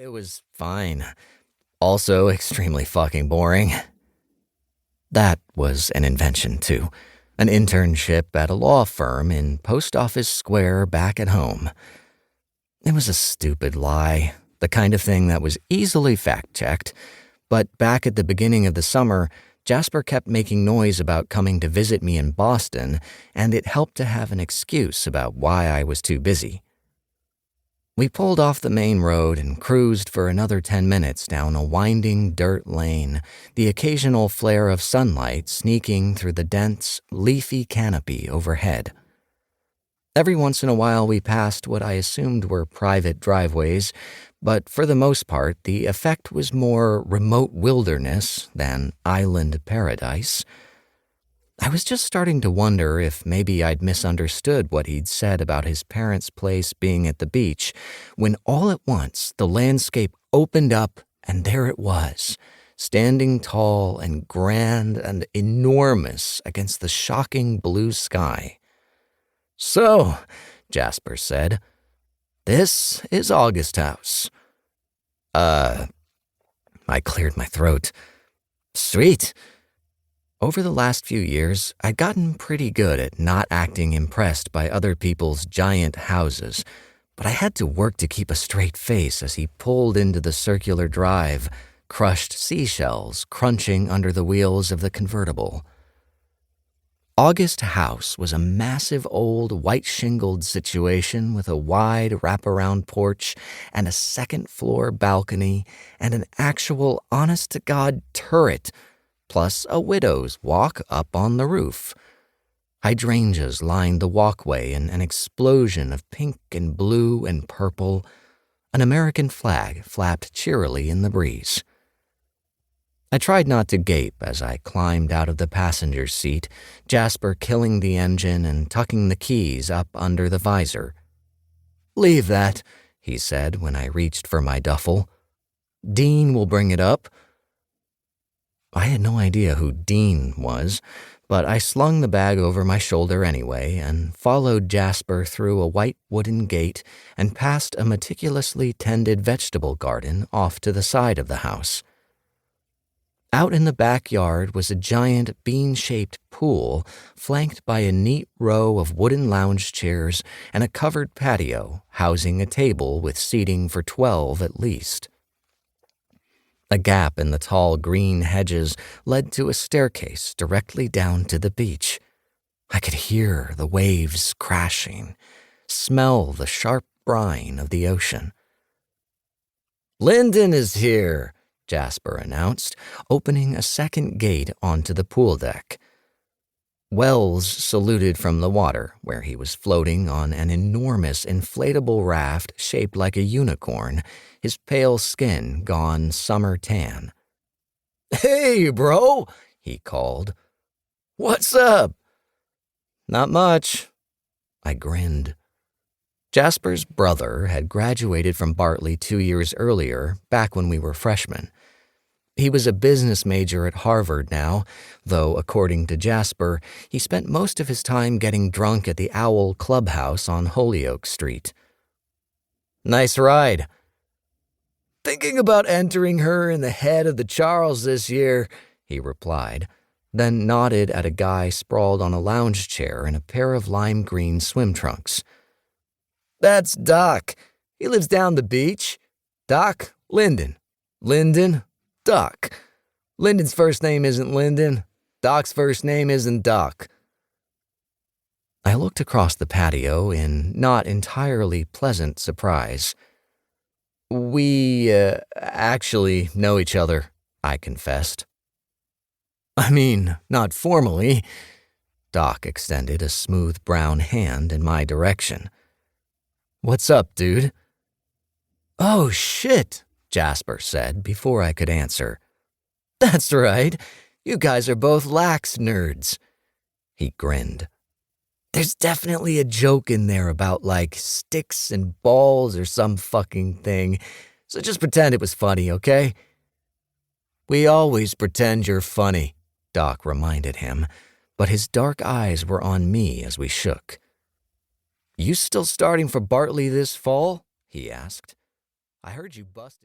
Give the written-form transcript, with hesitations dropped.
It was fine. Also extremely fucking boring. That was an invention, too. An internship at a law firm in Post Office Square back at home. It was a stupid lie, the kind of thing that was easily fact-checked, but back at the beginning of the summer, Jasper kept making noise about coming to visit me in Boston, and it helped to have an excuse about why I was too busy. We pulled off the main road and cruised for another 10 minutes down a winding dirt lane, the occasional flare of sunlight sneaking through the dense, leafy canopy overhead. Every once in a while we passed what I assumed were private driveways, but for the most part the effect was more remote wilderness than island paradise. I was just starting to wonder if maybe I'd misunderstood what he'd said about his parents' place being at the beach, when all at once the landscape opened up and there it was, standing tall and grand and enormous against the shocking blue sky. "So," Jasper said, "this is August House." I cleared my throat. "Sweet." Over the last few years, I'd gotten pretty good at not acting impressed by other people's giant houses, but I had to work to keep a straight face as he pulled into the circular drive, crushed seashells crunching under the wheels of the convertible. August House was a massive old white-shingled situation with a wide wraparound porch and a second-floor balcony and an actual honest-to-God turret, plus a widow's walk up on the roof. Hydrangeas lined the walkway in an explosion of pink and blue and purple. An American flag flapped cheerily in the breeze. I tried not to gape as I climbed out of the passenger's seat, Jasper killing the engine and tucking the keys up under the visor. "Leave that," he said when I reached for my duffel. "Dean will bring it up." I had no idea who Dean was, but I slung the bag over my shoulder anyway and followed Jasper through a white wooden gate and past a meticulously tended vegetable garden off to the side of the house. Out in the backyard was a giant bean-shaped pool flanked by a neat row of wooden lounge chairs and a covered patio housing a table with seating for 12 at least. A gap in the tall green hedges led to a staircase directly down to the beach. I could hear the waves crashing, smell the sharp brine of the ocean. "Linden is here," Jasper announced, opening a second gate onto the pool deck. Wells saluted from the water, where he was floating on an enormous inflatable raft shaped like a unicorn, his pale skin gone summer tan. "Hey, bro," he called. "What's up?" "Not much." I grinned. Jasper's brother had graduated from Bartley 2 years earlier, back when we were freshmen. He was a business major at Harvard now, though, according to Jasper, he spent most of his time getting drunk at the Owl Clubhouse on Holyoke Street. "Nice ride." "Thinking about entering her in the head of the Charles this year," he replied, then nodded at a guy sprawled on a lounge chair in a pair of lime green swim trunks. "That's Doc. He lives down the beach. Doc, Linden. Linden, Doc. Linden's first name isn't Linden. Doc's first name isn't Doc." I looked across the patio in not entirely pleasant surprise. "We, actually know each other," I confessed. "I mean, not formally." Doc extended a smooth brown hand in my direction. "What's up, dude?" "Oh, shit," Jasper said before I could answer. "That's right. You guys are both lax nerds." He grinned. "There's definitely a joke in there about, like, sticks and balls or some fucking thing, so just pretend it was funny, okay?" "We always pretend you're funny," Doc reminded him, but his dark eyes were on me as we shook. "You still starting for Bartley this fall?" he asked. "I heard you busted."